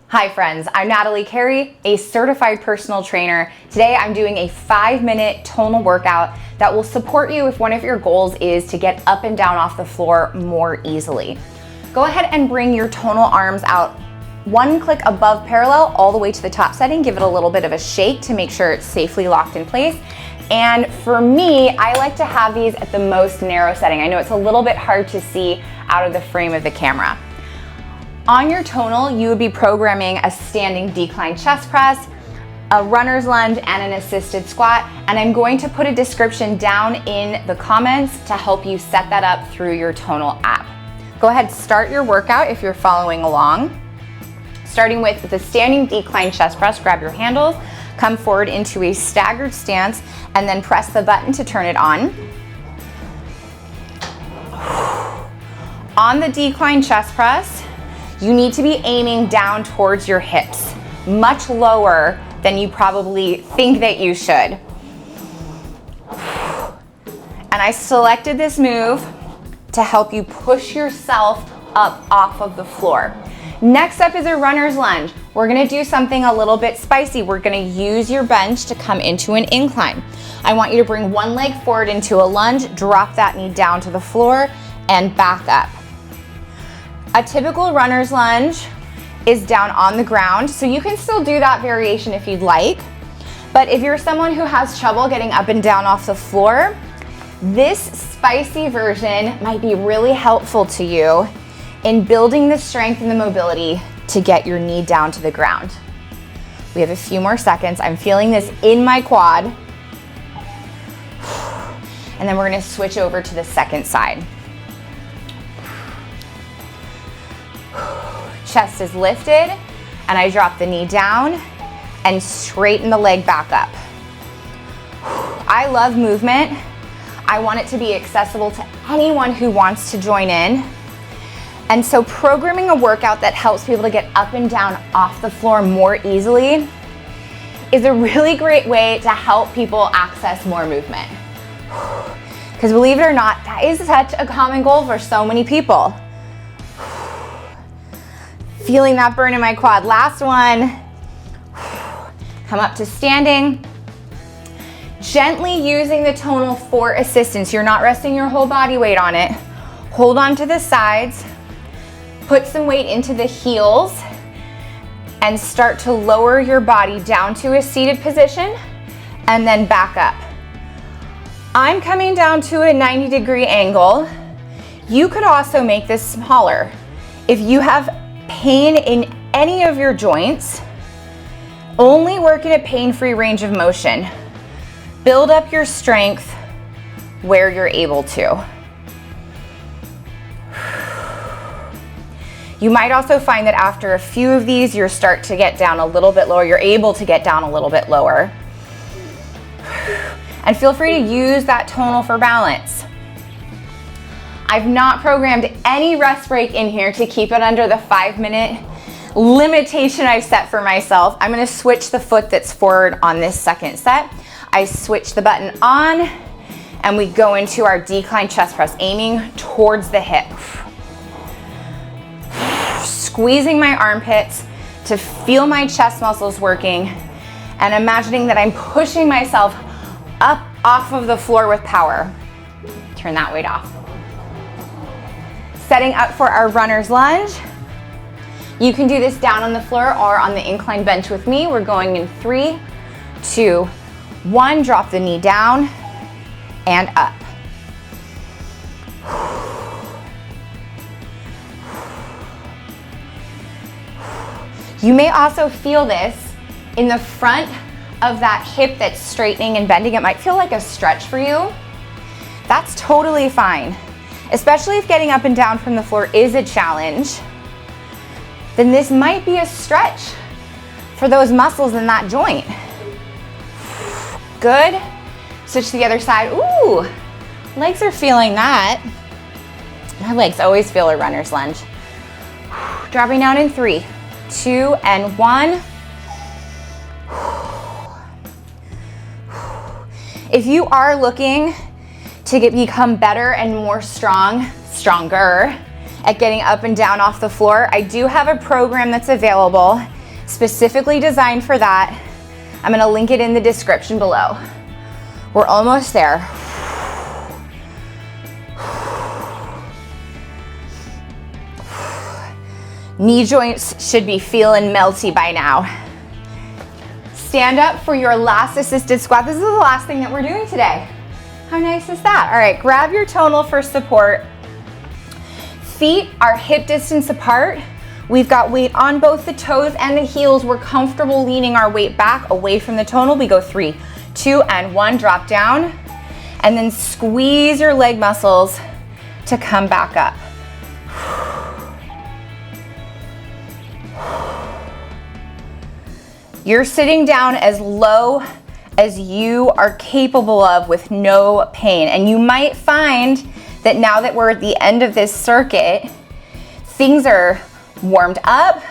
Hi friends, I'm Natalie Carey, a certified personal trainer. Today I'm doing a 5-minute tonal workout that will support you if one of your goals is to get up and down off the floor more easily. Go ahead and bring your tonal arms out one click above parallel all the way to the top setting. Give it a little bit of a shake to make sure it's safely locked in place. And for me, I like to have these at the most narrow setting. I know it's a little bit hard to see out of the frame of the camera. On your tonal, you would be programming a standing decline chest press, a runner's lunge, and an assisted squat. And I'm going to put a description down in the comments to help you set that up through your Tonal app. Go ahead, start your workout if you're following along. Starting with the standing decline chest press, grab your handles, come forward into a staggered stance, and then press the button to turn it on. On the decline chest press, you need to be aiming down towards your hips, much lower than you probably think that you should. And I selected this move to help you push yourself up off of the floor. Next up is a runner's lunge. We're gonna do something a little bit spicy. We're gonna use your bench to come into an incline. I want you to bring one leg forward into a lunge, drop that knee down to the floor, and back up. A typical runner's lunge is down on the ground, so you can still do that variation if you'd like. But if you're someone who has trouble getting up and down off the floor, this spicy version might be really helpful to you in building the strength and the mobility to get your knee down to the ground. We have a few more seconds. I'm feeling this in my quad. And then we're gonna switch over to the second side. Chest is lifted, and I drop the knee down and straighten the leg back up. I love movement. I want it to be accessible to anyone who wants to join in. And so programming a workout that helps people to get up and down off the floor more easily is a really great way to help people access more movement. Because believe it or not, that is such a common goal for so many people. Feeling that burn in my quad. Last one. Come up to standing. Gently using the tonal for assistance. You're not resting your whole body weight on it. Hold on to the sides. Put some weight into the heels and start to lower your body down to a seated position and then back up. I'm coming down to a 90-degree angle. You could also make this smaller. If you have pain in any of your joints, only work in a pain-free range of motion. Build up your strength where you're able to. You might also find that after a few of these, you start to get down a little bit lower. You're able to get down a little bit lower. And feel free to use that tonal for balance. I've not programmed any rest break in here to keep it under the 5-minute limitation I've set for myself. I'm gonna switch the foot that's forward on this second set. I switch the button on and we go into our decline chest press, aiming towards the hip. Squeezing my armpits to feel my chest muscles working and imagining that I'm pushing myself up off of the floor with power. Turn that weight off. Setting up for our runner's lunge. You can do this down on the floor or on the incline bench with me. We're going in 3, 2, 1. Drop the knee down and up. You may also feel this in the front of that hip that's straightening and bending. It might feel like a stretch for you. That's totally fine. Especially if getting up and down from the floor is a challenge, then this might be a stretch for those muscles in that joint. Good. Switch to the other side. Ooh, legs are feeling that. My legs always feel a runner's lunge. Dropping down in 3, 2, and 1. If you are looking to become better and more stronger at getting up and down off the floor, I do have a program that's available. specifically designed for that. I'm gonna link it in the description below. We're almost there. Knee joints should be feeling melty by now. Stand up for your last assisted squat. This is the last thing that we're doing today. How nice is that? All right, grab your tonal for support. Feet are hip distance apart. We've got weight on both the toes and the heels. We're comfortable leaning our weight back away from the tonal. We go 3, 2, and 1, drop down, and then squeeze your leg muscles to come back up. You're sitting down as low as you are capable of with no pain. And you might find that now that we're at the end of this circuit, things are warmed up,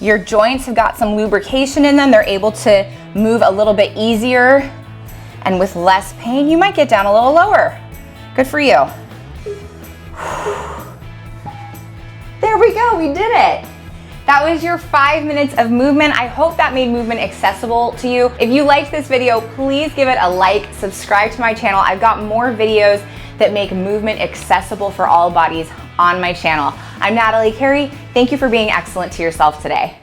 your joints have got some lubrication in them, they're able to move a little bit easier and with less pain. You might get down a little lower. Good for you. There we go, we did it. That was your 5 minutes of movement. I hope that made movement accessible to you. If you liked this video, please give it a like, subscribe to my channel. I've got more videos that make movement accessible for all bodies on my channel. I'm Natalie Carey. Thank you for being excellent to yourself today.